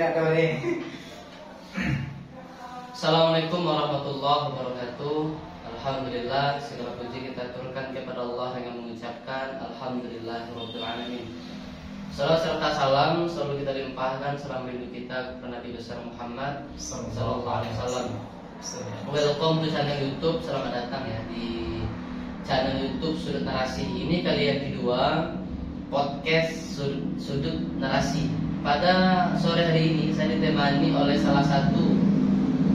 nak boleh. Assalamualaikum warahmatullahi wabarakatuh. Alhamdulillah, segala puji kita turunkan kepada Allah dengan mengucapkan Alhamdulillahirabbil alamin. Salam serta salam selalu kita limpahkan salam rindu kita kepada Nabi besar Muhammad sallallahu alaihi wasallam. Welcome to channel YouTube, selamat datang ya di channel YouTube Sudut Narasi. Ini kali yang kedua podcast Sudut Narasi. Pada sore hari ini saya ditemani oleh salah satu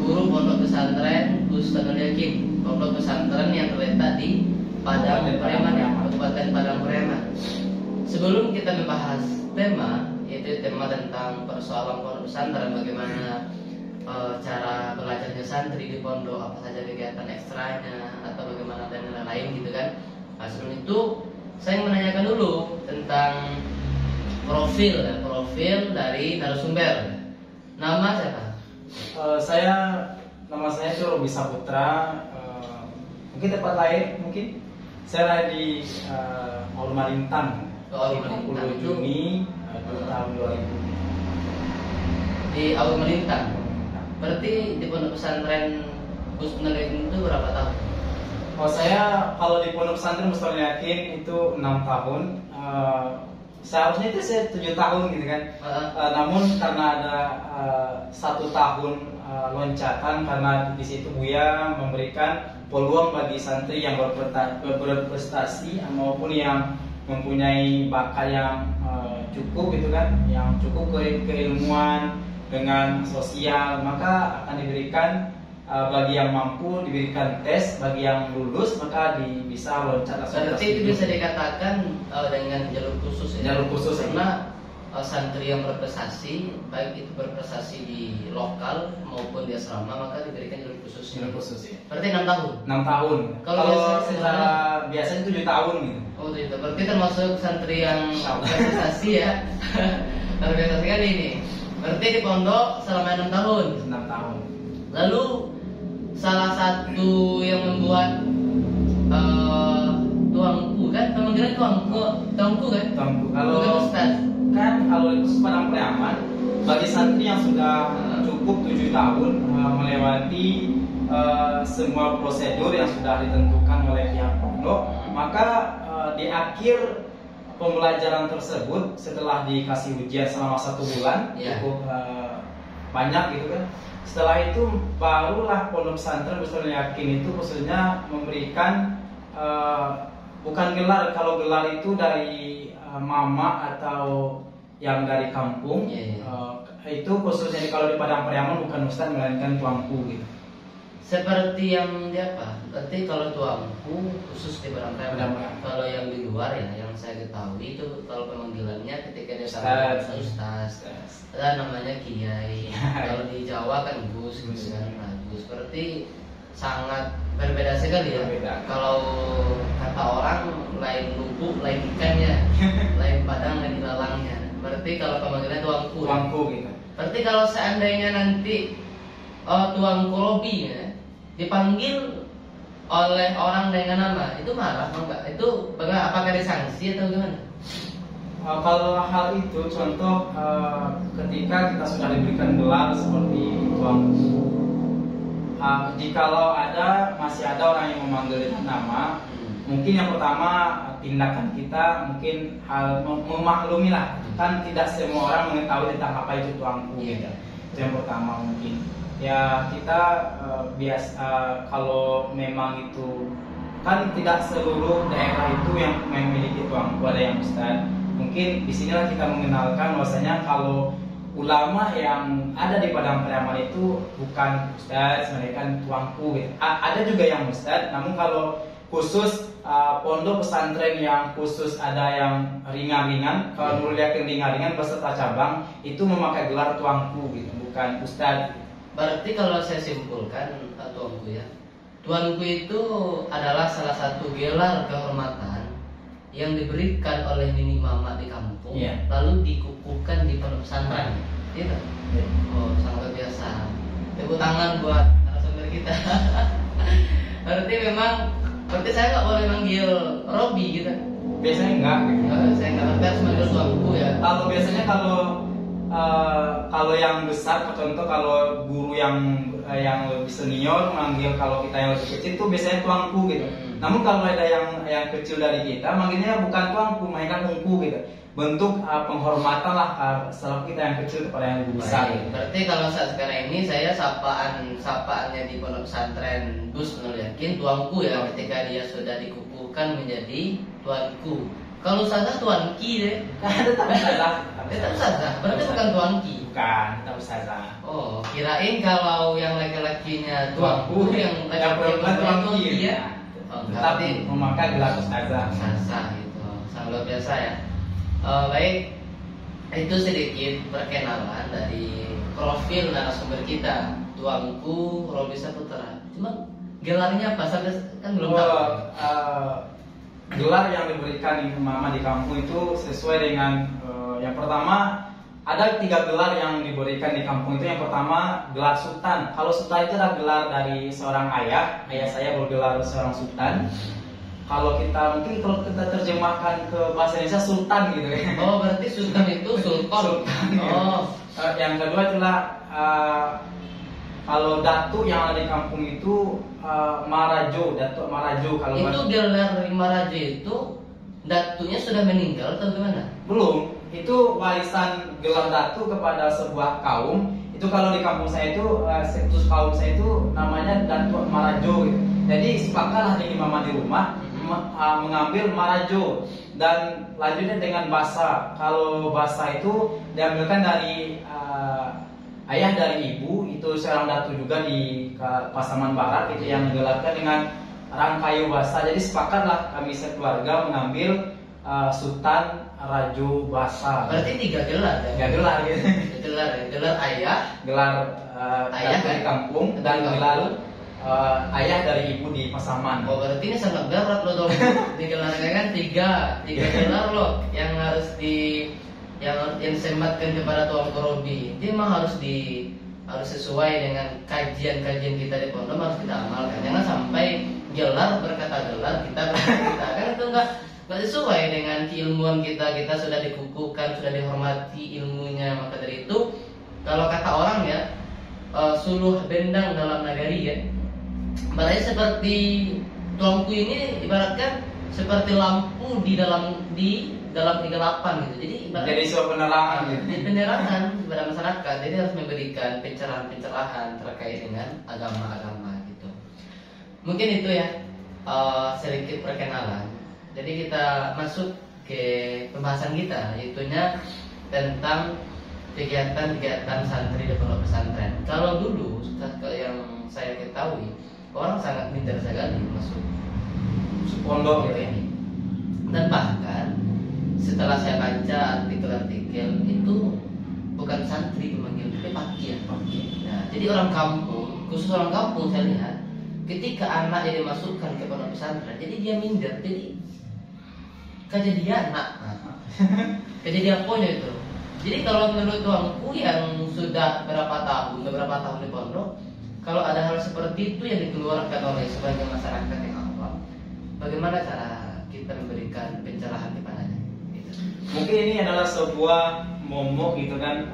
guru pondok pesantren Ustaz Nur Yakin, pondok pesantren yang terletak di Padang Pariaman, Kabupaten Padang Pariaman. Sebelum kita membahas tema, yaitu tema tentang persoalan pondok pesantren, bagaimana cara belajarnya santri di pondok, apa saja kegiatan ekstranya atau bagaimana dan lain-lain gitu kan. Nah, sebelum itu saya menanyakan dulu tentang profil dari narasumber. Nama siapa? Nama saya itu Robi Saputra. Mungkin tempat lain mungkin saya lahir di Aul Malintang. 10 Juni tahun 2000. Di Aul Malintang. Berarti di pondok pesantren Gus Nur Yakin itu berapa tahun? Saya kalau di pondok pesantren Gus Nur Yakin itu 6 tahun. Seharusnya itu saya 7 tahun gitu kan. Namun karena ada 1 tahun loncatan, karena di situ Buya memberikan peluang bagi santri yang berprestasi maupun yang mempunyai bakat yang cukup gitu kan, yang cukup keilmuan dengan sosial, maka akan diberikan bagi yang mampu diberikan tes, bagi yang lulus maka bisa loncat. Berarti itu bisa dikatakan dengan jalur khusus ya? Jalur khusus karena santri yang berprestasi, baik itu berprestasi di lokal maupun di asrama, maka diberikan jalur khusus. Jalur khusus ya. Berarti 6 tahun. 6 tahun. Kalau secara biasanya 7 tahun gitu. Oh, itu. Berarti termasuk santri yang berprestasi ya. Terbiasa sekali ini. Berarti di pondok selama 6 tahun. 6 tahun. Lalu salah satu yang membuat tuangku kan, pemanggilan tuangku kan? Tuangku. Kalau Ustaz kan, kalau itu Padang Pariaman bagi santri yang sudah cukup 7 tahun melewati semua prosedur yang sudah ditentukan oleh pihak pondok, maka di akhir pembelajaran tersebut setelah dikasih ujian selama 1 bulan cukup banyak gitu kan. Setelah itu barulah pondok pesantren Gus Nur Yakin itu khususnya memberikan bukan gelar, kalau gelar itu dari mama atau yang dari kampung. Itu khususnya kalau di Padang Pariaman bukan ustaz melainkan tuangku gitu. Seperti yang di apa? Berarti kalau tuangku khusus di Padang Pariaman. Kalau yang di luar ya, yang saya ketahui itu kalau pemanggilannya ketika dia sama ustaz, ada namanya kiai. Kalau di Jawa kan Gus, gitu kan. Nah, Gus berarti sangat berbeda sekali ya. Kalau kata orang lain lubuk, lain ikannya, lain padang, lain lalangnya. Berarti kalau pemanggilannya tuangku gitu. Berarti kalau seandainya nanti tuangku Robi ya, dipanggil oleh orang dengan nama, itu marah enggak? Itu apakah ada sanksi atau gimana? Kalau hal itu contoh ketika kita sudah diberikan gelar seperti tuangku, jikalau masih ada orang yang memanggil dengan nama, mungkin yang pertama tindakan kita mungkin hal memaklumi lah, kan tidak semua orang mengetahui tentang apa itu tuangku gitu. Itu yang pertama mungkin. Ya kita kalau memang itu kan tidak seluruh daerah itu yang memiliki tuangku, ada yang ustaz. Mungkin disinilah kita mengenalkan bahwasanya kalau ulama yang ada di Padang Pariaman itu bukan ustaz, melainkan tuangku gitu. Ada juga yang ustaz, namun kalau khusus pondok pesantren yang khusus ada yang ringan-ringan, kalau Nurul Yakin ringan-ringan beserta cabang itu memakai gelar tuangku gitu, bukan ustaz. Berarti kalau saya simpulkan tuanku ya, tuanku itu adalah salah satu gelar kehormatan yang diberikan oleh nini mama di kampung, lalu dikukuhkan di pondok pesantren, gitu. Oh, sangat biasa. Tepuk tangan buat narasumber kita. Berarti saya nggak boleh manggil Robi gitu. Biasanya enggak. Saya nggak harus manggil tuanku ya. Kalau biasanya kalau kalau yang besar, contoh kalau guru yang lebih senior manggil kalau kita yang lebih kecil itu biasanya tuanku gitu. Namun kalau ada yang kecil dari kita, manggilnya bukan tuanku, mainkan ungku gitu. Bentuk penghormatan lah setelah kita yang kecil kepada yang lebih besar. Baik. Berarti kalau saat sekarang ini saya sapaannya di pondok pesantren Gus Nurul Yakin tuanku ya, ketika dia sudah dikukuhkan menjadi tuanku. Kalau saja tuanki deh. Tetap saja. Tetap saja. Berarti bukan tuanki. Bukan, tetap saja. Oh, kirain kalau yang laki-lakinya tuanku, yang perempuan tuanki ya. Tapi memakai gelar ustazah. Ustazah itu sangat luar biasa ya. Baik, itu sedikit perkenalan dari profil narasumber kita, tuanku Robi Saputra. Cuma gelarnya apa? Sampai kan belum tahu. Gelar yang diberikan mama di kampung itu sesuai dengan yang pertama, ada 3 gelar yang diberikan di kampung itu. Yang pertama gelar sultan. Kalau sultan itu adalah gelar dari seorang ayah saya bergelar seorang sultan. Kalau kita terjemahkan ke bahasa Indonesia sultan gitu ya. Oh, berarti sultan itu sultan. Oh. Yang kedua itulah kalau datuk yang ada di kampung itu Marajo, Datuk Marajo. Kalau itu gelar Marajo itu datuknya sudah meninggal atau gimana? Belum. Itu warisan gelar datuk kepada sebuah kaum. Itu kalau di kampung saya itu situs kaum saya itu namanya Datuk Marajo gitu. Jadi sepakatlah di mama di rumah mengambil Marajo dan lanjutnya dengan Basa. Kalau Basa itu diambilkan dari ayah dari ibu, itu seorang datu juga di Pasaman Barat itu yang digelarkan dengan Rangkayu Basa. Jadi sepakatlah kami sekeluarga mengambil Sultan Rajo Basa. Berarti 3 gelar ya? 3 gelar gitu. Gelar ayah, gelar ayah dari kampung dan gelar ayah dari ibu di Pasaman. Oh, berarti ini sangat berat loh dong. Digelarkan kan 3 gelar loh yang harus yang disematkan kepada Tuan Robi. Ini mah harus sesuai dengan kajian-kajian kita di pondok, harus kita amalkan. Jangan sampai gelar berkata gelar kita kan itu enggak sesuai dengan keilmuan kita. Kita sudah dikukuhkan, sudah dihormati ilmunya. Maka dari itu kalau kata orang ya, suluh bendang dalam nagari ya. Berarti seperti tuanku ini ibaratkan seperti lampu di dalam kegelapan gitu. Jadi sebuah penerangan gitu. Penerangan kepada masyarakat. Jadi harus memberikan pencerahan-pencerahan terkait dengan agama-agama gitu. Mungkin itu ya sedikit perkenalan. Jadi kita masuk ke pembahasan kita, yaitunya tentang kegiatan-kegiatan santri di pondok pesantren. Kalau dulu yang saya ketahui, orang sangat minder sekali masuk pondok gitu ini. Dan bahkan setelah saya baca artikel-artikel itu bukan santri dipanggil, tapi pakir. Nah, jadi orang kampung, khusus orang kampung saya lihat, ketika anaknya dimasukkan ke pondok pesantren, jadi dia minder. Jadi kejadian kejadian ponya itu. Jadi kalau menurut tuanku yang sudah beberapa tahun di pondok, kalau ada hal seperti itu yang dikeluarkan oleh sebagian masyarakat yang awam, bagaimana cara kita memberikan pencerahan kepadanya? Gitu. Mungkin ini adalah sebuah momok gitu kan.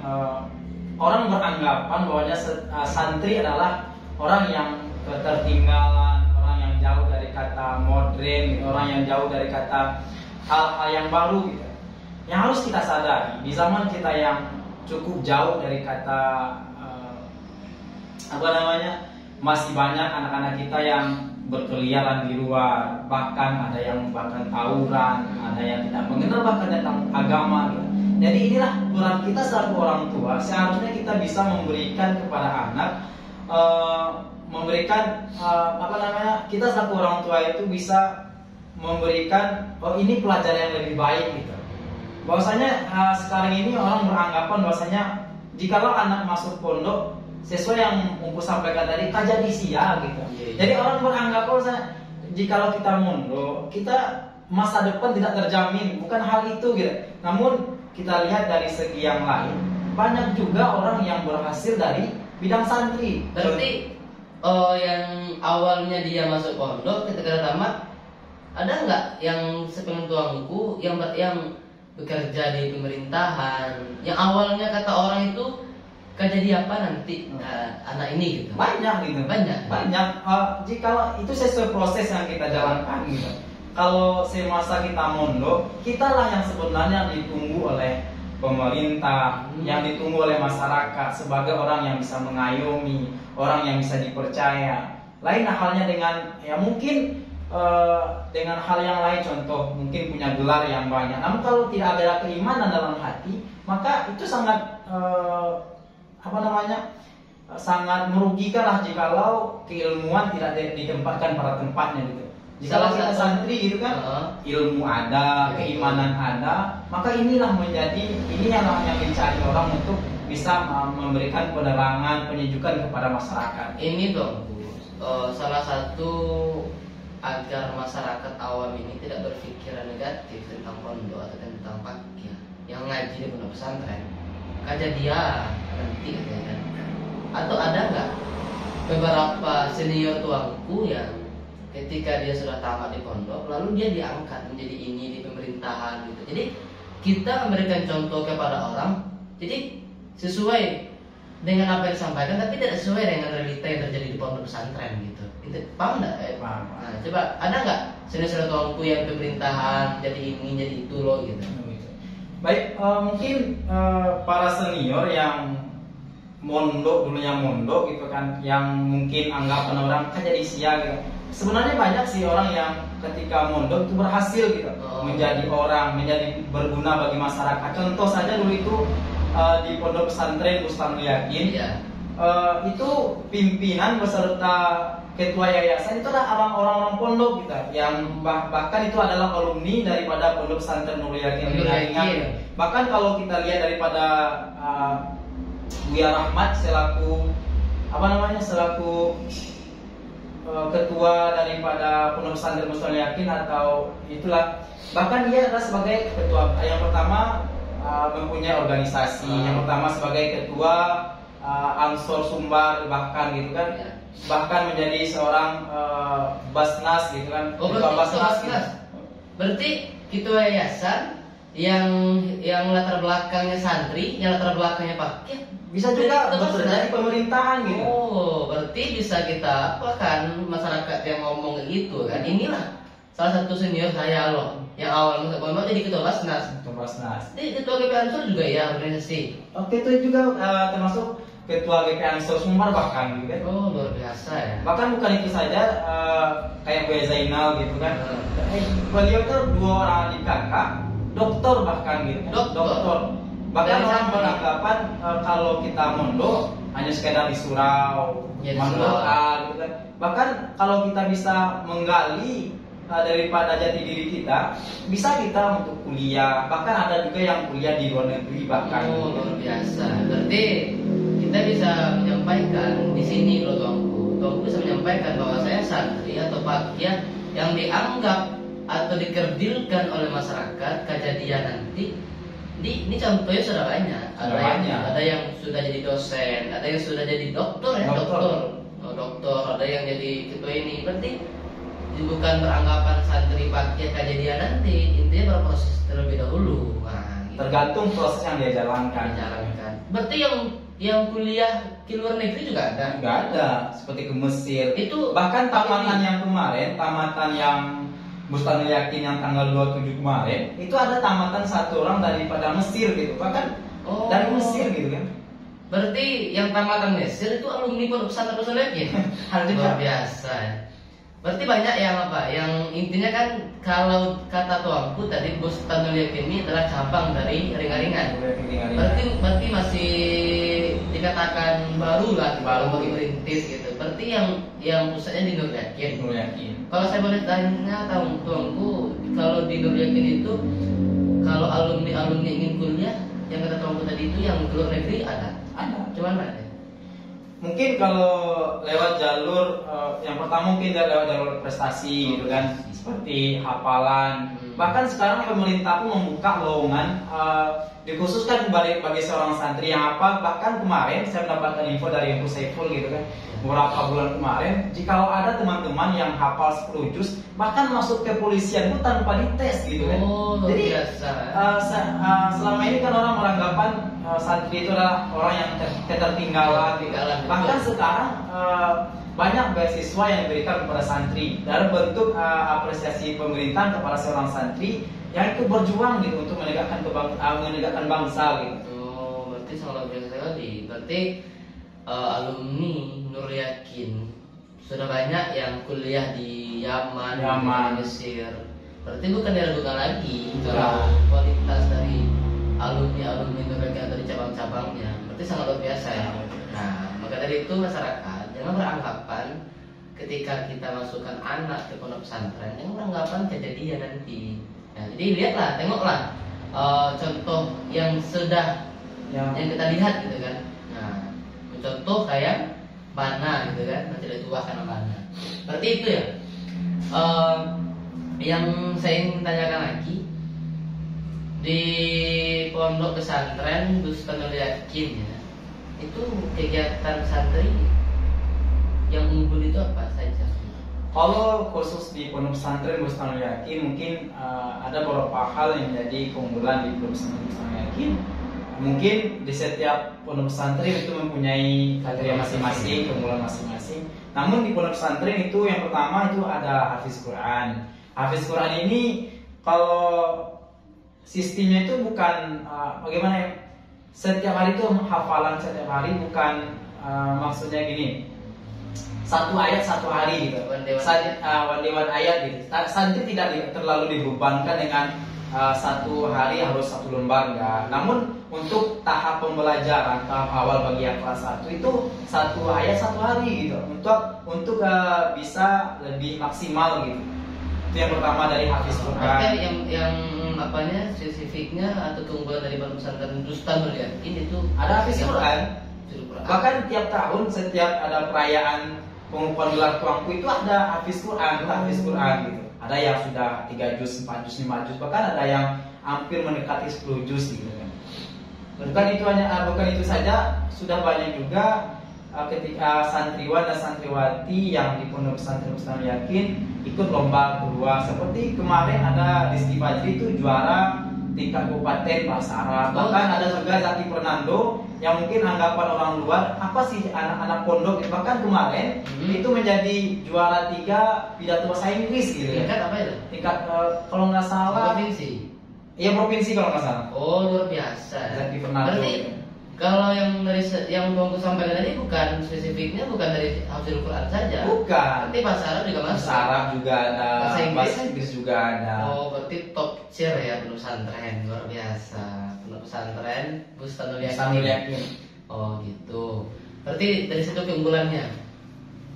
Orang beranggapan bahwanya santri adalah orang yang ketertinggalan, orang yang jauh dari kata modern, orang yang jauh dari kata hal-hal yang baru gitu. Yang harus kita sadari di zaman kita yang cukup jauh dari kata masih banyak anak-anak kita yang berkeliaran di luar, bahkan ada yang bahkan tawuran, ada yang tidak mengenal bahkan tentang agama gitu. Jadi inilah peran kita selaku orang tua. Seharusnya kita bisa memberikan kepada anak kita selaku orang tua itu bisa memberikan ini pelajaran yang lebih baik gitu. Bahwasanya sekarang ini orang beranggapan bahwasanya jikalau anak masuk pondok sesuai yang Ungku sampaikan tadi jadi sia gitu. Jadi orang beranggapan bahwasanya jikalau kita mondok, kita masa depan tidak terjamin. Bukan hal itu gitu. Namun kita lihat dari segi yang lain, banyak juga orang yang berhasil dari bidang santri. Berarti yang awalnya dia masuk pondok ketika tamat, ada nggak yang sepengetahuanku yang bekerja di pemerintahan, yang awalnya kata orang itu kan jadi apa nanti anak ini gitu. Banyak gitu. Banyak. Jika itu sesuai proses yang kita jalankan gitu. Kalau semasa kita mondok, kitalah yang sebenarnya ditunggu oleh pemerintah, yang ditunggu oleh masyarakat sebagai orang yang bisa mengayomi, orang yang bisa dipercaya. Lain halnya dengan ya mungkin dengan hal yang lain, contoh mungkin punya gelar yang banyak. Namun kalau tidak ada keimanan dalam hati, maka itu sangat sangat merugikan lah jikalau keilmuan tidak ditempatkan pada tempatnya gitu. Jika kita santri gitu kan, ilmu ada, keimanan ada, maka inilah ini yang dicari orang untuk bisa memberikan penerangan, penyejukan kepada masyarakat. Ini dong, salah satu agar masyarakat awam ini tidak berpikiran negatif tentang pondok atau tentang pakaian yang ngaji di pondok pesantren, kejadian nanti kan. Atau ada nggak beberapa senior tuanku yang ketika dia sudah tamat di pondok, lalu dia diangkat menjadi ini di pemerintahan gitu. Jadi kita memberikan contoh kepada orang, jadi sesuai dengan apa yang disampaikan, tapi tidak sesuai dengan realita yang terjadi di pondok pesantren gitu. Itu paham nggak? Paham. Nah, coba ada nggak senior tuanku yang pemerintahan jadi ini jadi itu loh gitu. Baik, mungkin para senior yang dulunya mondok gitu kan, yang mungkin anggapan orang kan jadi sia gitu. Sebenarnya banyak sih orang yang ketika mondok itu berhasil gitu, menjadi berguna bagi masyarakat. Contoh saja dulu itu di pondok pesantren Bustanul Yakin, itu pimpinan beserta ketua yayasan itu adalah orang-orang pondok gitu, yang bahkan itu adalah alumni daripada pondok pesantren Nurul Yakin. Bahkan kalau kita lihat daripada Buya Rahmat selaku ketua daripada pondok pesantren Bustanul Yakin, atau itulah, bahkan dia adalah sebagai ketua yang pertama mempunyai organisasi, yang pertama sebagai ketua Ansor Sumbar, bahkan gitu kan, bahkan menjadi seorang Basnas gitu kan, ketua Basnas gitu. Berarti ketua yayasan yang latar belakangnya santri, yang latar belakangnya pakaian, bisa juga bekerja di pemerintahan gitu. Oh, berarti bisa kita apakan masyarakat yang ngomong gitu kan. Inilah salah satu senior saya loh, yang awal masuk pondok jadi ketua Basnas. Jadi ketua GP Ansor juga ya organisasi. Oke, itu juga termasuk ketua GP Ansor Sumbar bahkan gitu kan. Oh, luar biasa ya. Bahkan bukan itu saja, kayak Buya Zainal gitu kan. Beliau tuh 2 orang adik kakak, dokter bahkan gitu. Dokter. Bahkan orang beranggapan kalau kita mondok hanya sekedar di surau, mendoa gitu kan. Bahkan kalau kita bisa menggali daripada jati diri kita, bisa kita untuk kuliah. Bahkan ada juga yang kuliah di luar negeri bahkan. Oh, luar biasa. Berarti kita bisa menyampaikan di sini loh tuanku bisa menyampaikan bahwa saya santri atau pakaian yang dianggap atau dikerdilkan oleh masyarakat kejadian nanti. Ini contohnya sudah banyak. Ada yang sudah jadi dosen, ada yang sudah jadi dokter ya, dokter, ada yang jadi ketua ini. Berarti bukan beranggapan santri pakai kejadian nanti, intinya berproses terlebih dahulu. Nah, gitu. Tergantung proses yang dia jalankan. Berarti yang kuliah di luar negeri juga ada? Nggak ada, seperti ke Mesir. Itu bahkan tamatan yang kemarin, yang Bustanul Yakin yang tanggal 27 kemarin, itu ada tamatan 1 orang daripada Mesir gitu, bahkan dari Mesir gitu kan. Berarti yang tamatan Mesir itu alumni pondok pesantren Bustanul Yakin. Luar biasa ya. Berarti banyak yang intinya kan kalau kata tuanku tadi Bustanul Yakin ini adalah cabang dari ringan-ringan. Berarti masih dikatakan baru lah, baru merintis gitu. Berarti yang pusatnya di Nur Yakin. Kalau saya boleh tanya tuanku, kalau di Nur Yakin itu kalau alumni ingin kuliah, yang kata tuanku tadi itu yang ke luar negeri ada. Cuman mana? Mungkin kalau lewat jalur yang pertama mungkin lewat jalur prestasi gitu kan, seperti hafalan. Bahkan sekarang pemerintah pun membuka lowongan dikhususkan bagi seorang santri yang hafal. Bahkan kemarin saya mendapatkan info dari Ibu Saiful gitu kan, beberapa bulan kemarin, jikalau ada teman-teman yang hafal 10 juz bahkan masuk ke polisian itu tanpa dites gitu kan. Jadi selama ini kan orang beranggapan santri itu adalah orang yang ketertinggalan. Bahkan sekarang banyak beasiswa yang diberikan kepada santri dalam bentuk apresiasi pemerintah kepada seorang santri yang ikut berjuang gitu untuk menegakkan bangsa gitu. Berarti sangat luar biasa sekali. Berarti alumni Nur Yakin sudah banyak yang kuliah di Yaman, di Mesir. Berarti bukan diragukan lagi kalau kualitas dari alumni Nur Yakin dari cabang-cabangnya. Berarti sangat luar biasa ya. Nah, maka dari itu masyarakat jangan beranggapan ketika kita masukkan anak ke pondok pesantren, jangan beranggapan kejadian nanti. Nah, jadi lihatlah, tengoklah contoh yang sudah yang kita lihat gitu kan. Nah, contoh kayak Bana gitu kan, nanti dituahkan Bana. Berarti itu ya. Yang saya ingin tanyakan lagi di pondok pesantren Bustanul Yakin ya, itu kegiatan santri yang unggul itu apa saja? Kalau khusus di pondok pesantren Bustanul Yakin mungkin ada beberapa hal yang menjadi keunggulan di pondok pesantren Bustanul Yakin. Mungkin di setiap pondok pesantren itu mempunyai kriteria masing-masing, keunggulan masing-masing. Namun di pondok pesantren itu yang pertama itu ada hafiz Quran. Hafiz Quran ini kalau sistemnya itu bukan bagaimana ya? Setiap hari itu hafalan setiap hari, bukan maksudnya gini. Satu ayat satu hari gitu. One ayat gitu. Santri tidak terlalu dibebankan dengan satu hari harus satu lembar enggak. Namun untuk tahap pembelajaran tahap awal bagi yang kelas 1 itu satu ayat satu hari gitu. Untuk bisa lebih maksimal gitu. Itu yang pertama dari hafiz Quran. Yang apanya spesifiknya atau keunggulan dari pondok pesantren Bustanul Yakin itu ada hafiz Quran. Bahkan tiap tahun setiap ada perayaan pengukuhan gelar tuangku itu ada hafiz Quran, gitu. Ada yang sudah 3 juz, 4 juz, 5 juz, bahkan ada yang hampir mendekati 10 juz gitu kan. Bukan itu saja, sudah banyak juga ketika santriwan dan santriwati yang di pondok pesantren Bustanul Yakin ikut lomba kedua. Seperti kemarin ada Rizky Fajri itu juara tingkat kabupaten bahasa Arab. Bahkan ada juga Zaki Fernando yang mungkin anggapan orang luar apa sih anak-anak pondok. Bahkan kemarin itu menjadi juara 3 pidato bahasa Inggris gitu. Tingkat apa itu? Tingkat kalau nggak salah provinsi. Iya provinsi kalau nggak salah. Oh luar biasa. Zaki Fernando. Berarti kalau yang dari yang Bangku sampaikan tadi bukan spesifiknya bukan dari Hafizul Quran saja. Bukan. Berarti bahasa Arab juga masuk. Bahasa Arab juga ada. Bahasa Inggris juga ada. Oh berarti top tier ya pondok pesantren, luar biasa. Pondok pesantren Bustanul Yakin. Oh gitu. Berarti dari situ keunggulannya.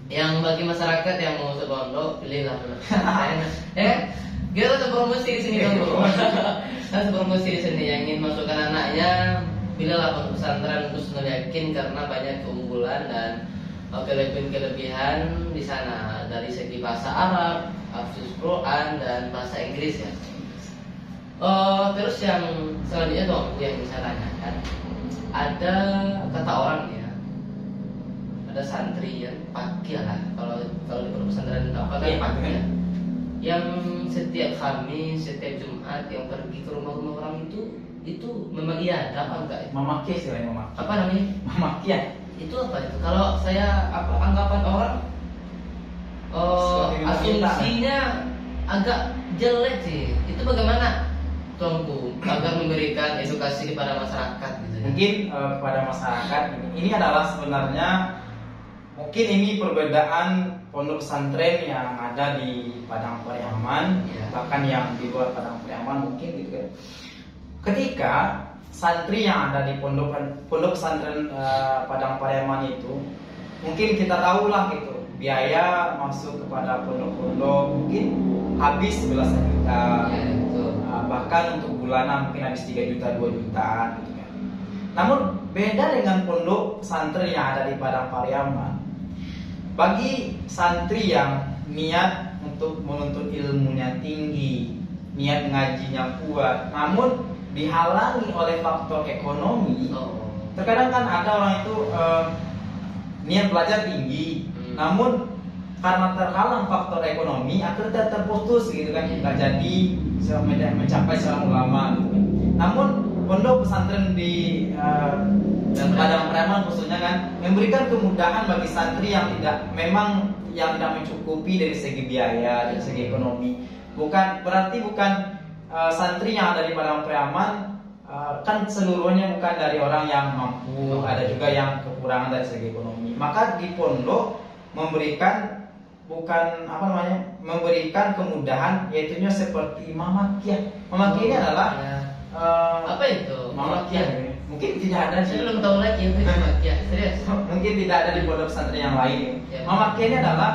Yang bagi masyarakat yang mau masuk pondok pilihlah pondok pesantren. Kita harus promosi di sini dulu. Harus promosi di sini yang ingin masukkan anaknya. Pilihlah pondok pesantren Bustanul Yakin karena banyak keunggulan dan kelebihan di sana dari segi bahasa Arab, hafiz Quran dan bahasa Inggris ya. Terus yang selanjutnya tuh yang bisa tanyakan, ada kata orang ya, ada santri yang pakil lah kalau di pondok pesantren apa kan pakil, yang setiap Kamis, setiap Jumat yang pergi ke rumah-rumah orang itu memang iya ada apa enggak? Memaki istilahnya memaki. Apa namanya? Memaki ya. Itu apa itu? Kalau saya anggapan orang asumsinya agak jelek sih. Itu bagaimana Tuanku agar memberikan edukasi kepada masyarakat gitu ya? Mungkin kepada masyarakat ini adalah sebenarnya mungkin ini perbedaan pondok pesantren yang ada di Padang Pariaman ya. Bahkan yang di luar Padang Pariaman mungkin gitu kan. Ketika santri yang ada di pondok pesantren Padang Pariaman itu mungkin kita tahulah gitu biaya masuk kepada pondok-pondok mungkin habis 11 juta ya, bahkan untuk bulanan mungkin habis 3 juta 2 jutaan gitu kan. Namun beda dengan pondok pesantren yang ada di Padang Pariaman, bagi santri yang niat untuk menuntut ilmunya tinggi, niat ngajinya kuat, namun dihalangi oleh faktor ekonomi. Terkadang kan ada orang itu niat belajar tinggi, namun karena terhalang faktor ekonomi akhirnya terputus gitu kan, nggak jadi mencapai seorang ulama gitu kan. Namun pondok pesantren di Padang Pariaman khususnya kan memberikan kemudahan bagi santri yang tidak mencukupi dari segi biaya, dari segi ekonomi. Berarti bukan santri yang ada di Padang Pariaman kan seluruhnya bukan dari orang yang mampu, ada juga yang kekurangan dari segi ekonomi. Maka di pondok memberikan memberikan kemudahan, yaitunya seperti Muhammadiyah. Muhammadiyah ini adalah apa itu? Muhammadiyah. Mungkin tidak ada. Saya belum tahu lagi itu Muhammadiyah. Serius? Mungkin tidak ada di pondok pesantren yang lain. Ya. Muhammadiyah ini adalah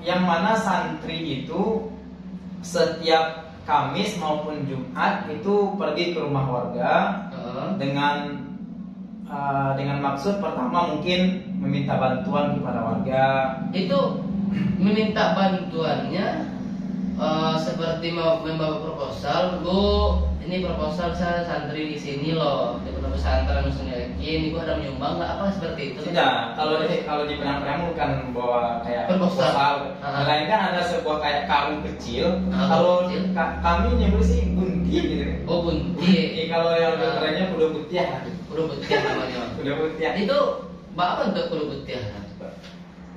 yang mana santri itu setiap Kamis maupun Jumat itu pergi ke rumah warga dengan maksud pertama mungkin meminta bantuan kepada warga. Itu meminta bantuannya seperti mau membawa proposal, Bu. Ini proposal saya santri di sini loh, di pondok pesantren Muslimin. Ini gua ada menyumbang nggak, apa seperti itu? Tidak. Kalau di Padang Pariaman bukan bawa kayak proposal. Melainkan ada sebuah kayak karung kecil. Kalau kami nyebut sih bunti gitu. Oh, bunti. Kalau yang lebih kerennya kuda putiah. Kuda putiah namanya. Kuda putiah. Itu apa untuk kuda putiah?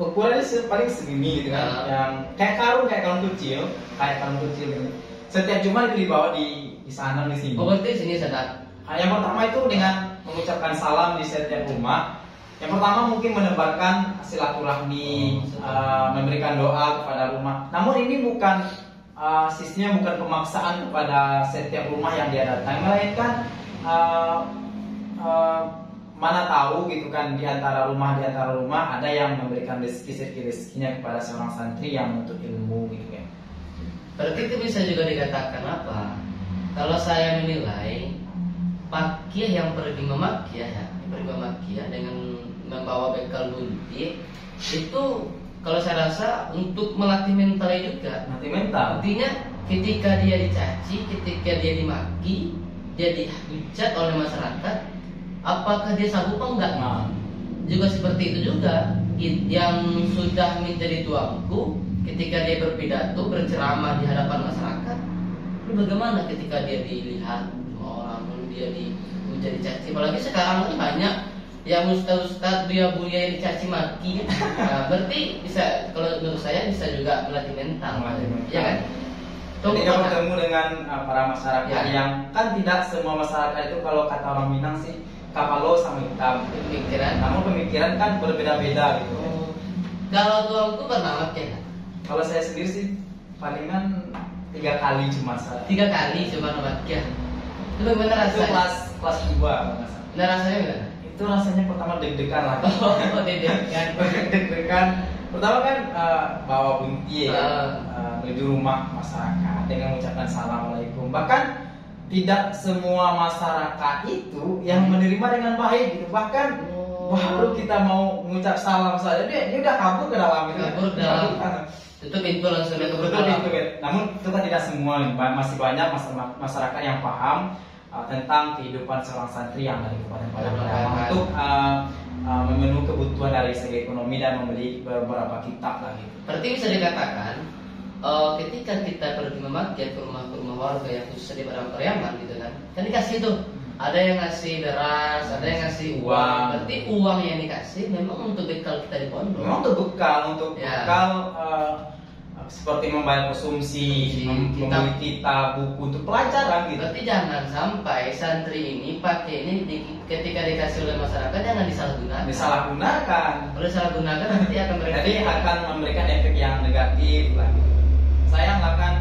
Ukurannya paling segini gitu kan. Yang kayak karung kecil, gitu. Setiap Jumat itu dibawa di sana di sini. Oh, berarti sini sana. Yang pertama itu dengan mengucapkan salam di setiap rumah. Yang pertama mungkin menebarkan silaturahmi, memberikan doa kepada rumah. Namun ini bukan sistemnya bukan pemaksaan kepada setiap rumah yang dia datang, melainkan mana tahu gitu kan di antara rumah ada yang memberikan rezekinya kepada seorang santri yang menuntut ilmu gitu kan. Berarti itu bisa juga dikatakan apa? Kalau saya menilai pakaian yang pergi memakia dengan membawa bekal bunti itu, kalau saya rasa untuk melatih mentalnya juga. Melatih mental. Artinya ketika dia dicaci, ketika dia dimaki, dia dihujat oleh masyarakat, apakah dia sanggup apa enggak? Juga seperti itu juga yang sudah menjadi tuanku, ketika dia berpidato, berceramah di hadapan masyarakat, bagaimana ketika dia dilihat orang, dia menjadi caci? Apalagi sekarang kan banyak yang ustaz dia yang dicaci maki. Nah, berarti bisa, kalau menurut saya bisa juga melatih mental, ya kan? Ketika bertemu dengan para masyarakat yang kan tidak semua masyarakat itu kalau kata orang Minang sih kapalo sama hitam pemikiran. Namun pemikiran kan berbeda-beda gitu. Kalau tuanku pernah makin? Kalau saya sendiri sih palingan 3 kali cuma saya. 3 kali cuma makin. Itu bagaimana rasanya? Itu kelas 2 Nah, rasanya gimana? Itu rasanya pertama deg-degan lah. Oh, deg-degan. Pertama kan bawa bunti menuju rumah masyarakat dengan mengucapkan assalamualaikum. Bahkan tidak semua masyarakat itu yang menerima dengan baik gitu. Bahkan baru kita mau mengucap salam saja dia udah kabur ke dalam itu. Tutup pintu langsung ke pintu. Namun itu kan tidak semua, masih banyak masyarakat yang paham tentang kehidupan seorang santri yang dari Kabupaten Padang Pariaman untuk memenuhi kebutuhan dari segi ekonomi dan membeli beberapa kitab lagi. Berarti bisa dikatakan ketika kita pergi memakai ke rumah warga yang khusus di Padang Pariaman gitu kan dikasih tuh, ada yang ngasih beras, ada yang ngasih uang. Berarti uang yang dikasih memang untuk bekal kita di pondok. Memang untuk bekal seperti membayar konsumsi, membeli kitab, buku untuk pelajaran gitu. Berarti jangan sampai santri ini pakai ini ketika dikasih oleh masyarakat jangan disalahgunakan. Kalau disalahgunakan nanti akan memberikan efek yang negatif lah. Sayang kan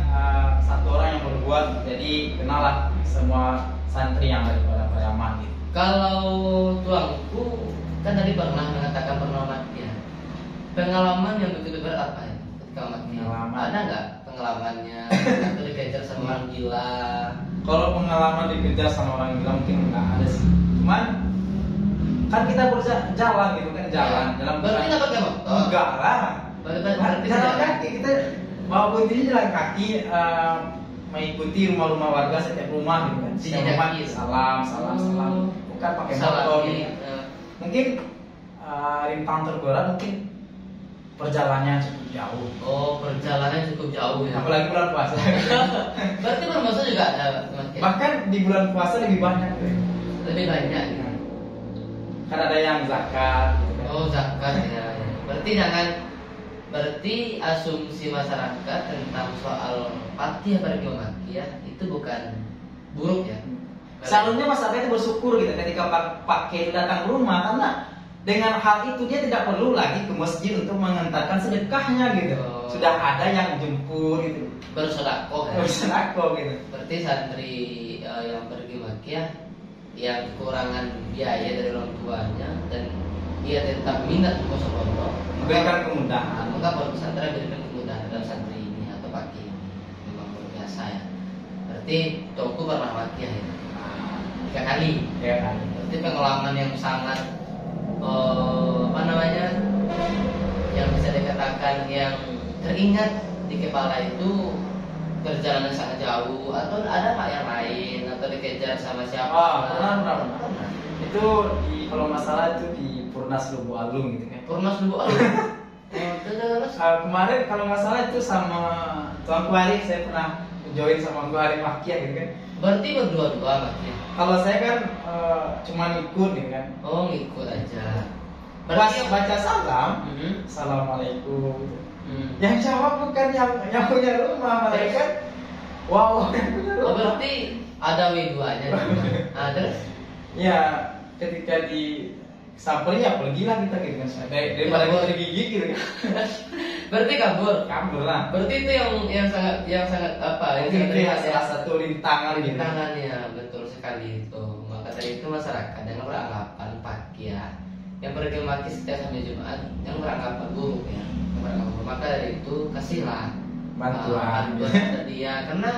satu orang yang berbuat, jadi kenalah semua santri yang dari Padang Pariaman gitu. Kalau tuangku kan tadi pernah mengatakan pernah mati ya. Pengalaman yang begitu berat apa ya? Ada nggak pengalamannya atau dikejar sama orang gila? Kalau pengalaman dikejar sama orang gila mungkin nggak ada sih. Cuman kan kita berjalan gitu kan jalan. Berarti nggak pakai motor? Enggak lah. Jalan kaki kita bawa buntinya jalan kaki, mengikuti rumah-rumah warga setiap rumah gitu kan. Setiap rumah salam. Bukan pakai motor. Gitu. Mungkin rintang terberat mungkin perjalanannya cukup jauh. Oh, perjalanan cukup jauh ya. Apalagi bulan puasa. Berarti bulan puasa juga ada Mas? Bahkan di bulan puasa lebih banyak. Lebih banyak ya. Kan ada yang zakat. Gitu kan. Oh, zakat ya. Berarti asumsi masyarakat tentang soal pati apa maki ya itu bukan buruk ya. Seharusnya masyarakat itu bersyukur gitu ketika pakai datang ke rumah, karena dengan hal itu dia tidak perlu lagi ke masjid untuk mengantarkan sedekahnya gitu. Oh. Sudah ada yang jemput gitu. Bersedekah ya. Bersedekah gitu. Berarti santri yang pergi makia yang kekurangan biaya dari orang tuanya dan dia tetap minat untuk pondok, Memberikan kemudahan. maka pondok pesantren berikan kemudahan dalam santri ini atau pagi ini. Memang luar biasa ya. Berarti Tongku pernah makia ya 3 kali. Ya kan. Berarti pengalaman yang sangat yang bisa dikatakan yang teringat di kepala itu perjalanan sangat jauh atau ada pak yang lain atau dikejar sama siapa? Pernah. Itu kalau masalah itu di Purnas Lubu Alung gitu kan. Purnas Lubu Alung. Terus Kemarin kalau nggak salah itu sama Tuan Kuari, saya pernah join sama Kuari Makia gitu kan. berarti berdua-dua makia. Kalau saya kan cuma ikut gitu kan. Oh, ngikut aja. Pas baca salam, Mhm. Assalamualaikum. Hmm. Yang jawab bukan yang punya rumah, malaikat. Wow, yang punya Oh, rumah. berarti ada W2-nya. Nah, terus Ya, ketika di samperin ya pergilah kita gitu kan. Daripada kita digigit gitu kan. berarti kabur. Kabur lah. Berarti itu yang sangat apa? Mungkin itu ya salah satu rintangan gitu. Tangannya betul sekali itu. Maka dari itu masyarakat yang beranggapan pagi ya, yang pergi maki setiap hari Jumat, yang beranggapan buruk ya, yang beranggapan buruk. Maka dari itu kasihlah Bantuan. bantuan dia, karena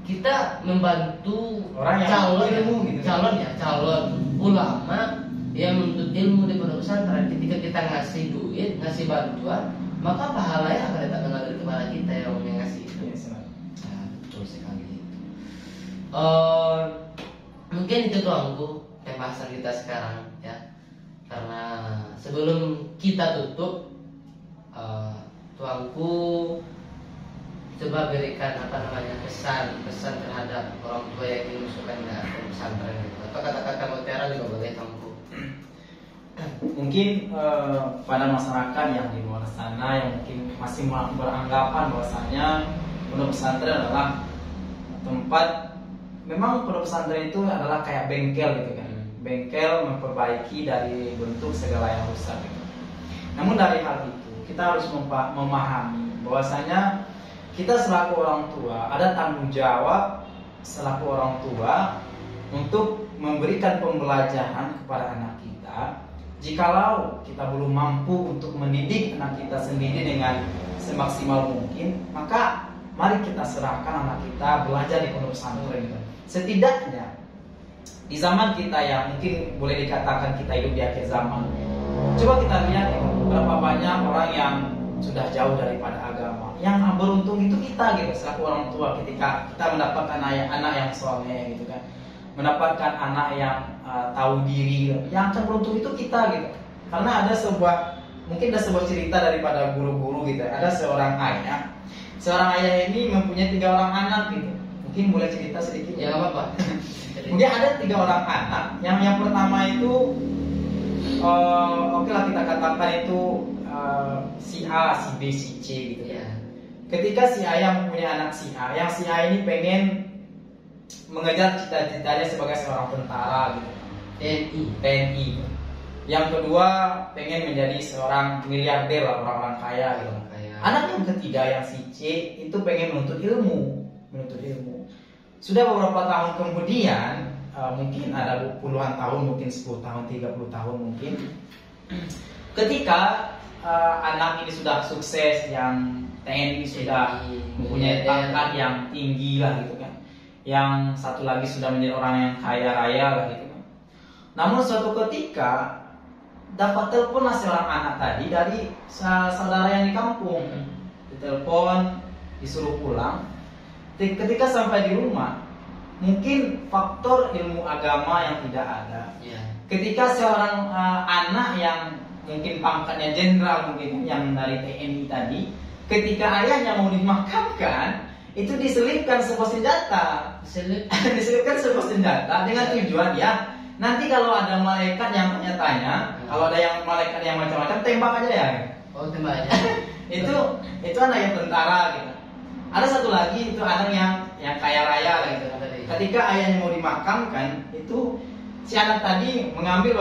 kita membantu Orang yang calon ilmu gitu. calon ulama yang menuntut ilmu di pondok pesantren. Ketika kita ngasih duit, ngasih bantuan, maka pahalanya akan datang dari kepala kita yang ngasih itu. Iya, senang. Nah, betul sekali itu. Mungkin itu tuangku pembahasan kita sekarang ya. Karena sebelum kita tutup, tuangku coba berikan pesan terhadap orang tua yang ingin masukkan ke pesantren gitu. Atau kata-kata mutiara juga boleh tuangku. Mungkin pada masyarakat yang di luar sana yang mungkin masih beranggapan bahwasanya pondok pesantren adalah tempat, memang pondok pesantren itu adalah kayak bengkel gitu kan. Bengkel memperbaiki dari bentuk segala yang rusak gitu. Namun dari hal itu kita harus memahami bahwasanya kita selaku orang tua ada tanggung jawab selaku orang tua untuk memberikan pembelajaran kepada anak kita. Jikalau kita belum mampu untuk mendidik anak kita sendiri dengan semaksimal mungkin, maka mari kita serahkan anak kita belajar di pondok pesantren. Setidaknya di zaman kita yang mungkin boleh dikatakan kita hidup di akhir zaman, coba kita lihat ya, berapa banyak orang yang sudah jauh daripada agama. Yang beruntung itu kita gitu, selaku orang tua, ketika kita mendapatkan anak yang soleh gitu kan, mendapatkan anak yang tahu diri gitu. Yang akan beruntung itu kita gitu. Karena ada sebuah cerita daripada guru-guru gitu. Ada seorang ayah ini mempunyai 3 orang anak gitu. Mungkin boleh cerita sedikit. Ya nggak apa-apa. Mungkin ada 3 orang anak. Yang pertama itu oke lah kita katakan itu si A, si B, si C gitu ya. Ketika si A yang mempunyai anak si A, yang si A ini pengen mengejar cita-citanya sebagai seorang tentara gitu. TNI. Yang kedua pengen menjadi seorang miliarder lah, orang-orang kaya gitu. Anak yang ketiga yang si C itu pengen menuntut ilmu. Sudah beberapa tahun kemudian, mungkin ada puluhan tahun, mungkin 10 tahun, 30 tahun mungkin. Ketika anak ini sudah sukses, yang TNI sudah mempunyai pangkat yang tinggi lah gitu kan. Yang satu lagi sudah menjadi orang yang kaya raya lah gitu kan. Namun suatu ketika dapat telepon seorang anak tadi dari saudara yang di kampung. Ditelepon, disuruh pulang. Ketika sampai di rumah, mungkin faktor ilmu agama yang tidak ada. Ketika seorang anak yang mungkin pangkatnya jenderal mungkin yang dari TNI tadi, ketika ayahnya mau dimakamkan itu diselipkan sebuah senjata, diselipkan sebuah senjata dengan tujuan ya nanti kalau ada malaikat yang tanya-tanya, kalau ada yang malaikat yang macam-macam tembak aja ya. Oh, tembak aja. itu anak yang tentara gitu. Ada satu lagi itu anak yang kaya raya gitu. Ketika ayahnya mau dimakamkan itu si anak tadi mengambil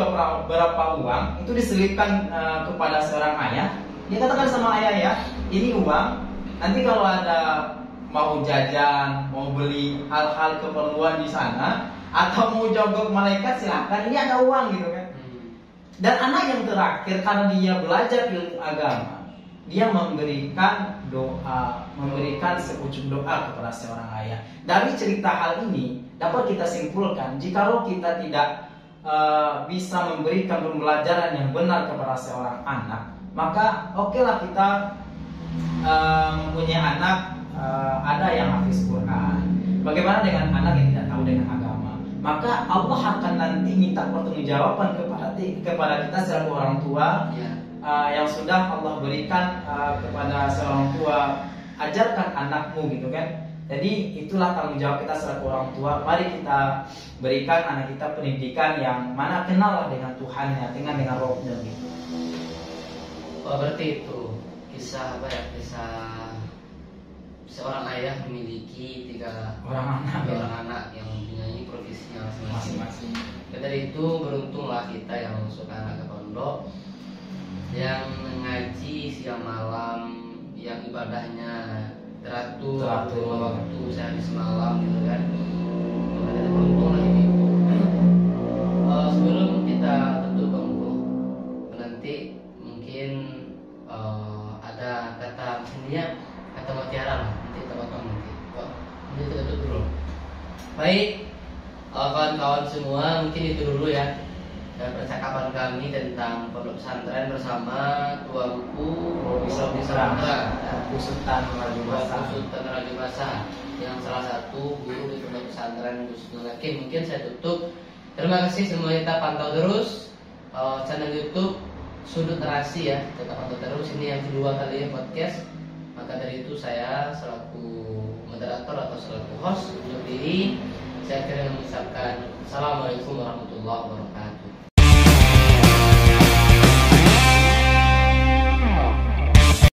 beberapa uang itu diselipkan kepada seorang ayah. Dia katakan sama ayah ya, ini uang. Nanti kalau ada mau jajan, mau beli hal-hal keperluan di sana, atau mau jogok malaikat silahkan. Ini ada uang gitu kan. Dan anak yang terakhir karena dia belajar ilmu agama, dia memberikan doa, memberikan sepucuk doa kepada seorang ayah. Dari cerita hal ini dapat kita simpulkan, jikalau kita tidak bisa memberikan pembelajaran yang benar kepada seorang anak, maka okelah kita mempunyai anak ada yang hafiz Quran. Bagaimana dengan anak yang tidak tahu dengan agama? Maka Allah akan nanti minta pertanggungjawaban kepada kita selaku orang tua yang sudah Allah berikan kepada seorang tua, ajarkan anakmu gitu kan. Jadi itulah tanggung jawab kita selaku orang tua. Mari kita berikan anak kita pendidikan yang mana kenal dengan Tuhannya, dengan Rohnya gitu. Oh, berarti itu kisah apa ya? Kisah seorang ayah memiliki tiga orang anak yang mempunyai profesinya masing-masing. Dari itu beruntunglah kita yang masuk anak ke pondok, yang ngaji siang malam, yang ibadahnya teratur waktu sehari semalam gitu kan. Kita beruntunglah ini. Sebelum kita tutup bangku, nanti mungkin ada kata sininya, kata mutiara lah, nanti kita potong nanti. Nanti kita tutup dulu. Baik, kawan-kawan semua, mungkin itu dulu ya percakapan kami tentang pondok pesantren bersama Tua Buku Robi Samudra Sultan Raja Masa, yang salah satu guru di pondok pesantren Gus Hakim. Mungkin saya tutup. Terima kasih semua, kita pantau terus channel YouTube Sudut Narasi ya, kita pantau terus. Ini yang kedua kali podcast. Maka dari itu saya selaku moderator atau selaku host untuk diri, saya akan mengucapkan Assalamualaikum warahmatullahi wabarakatuh.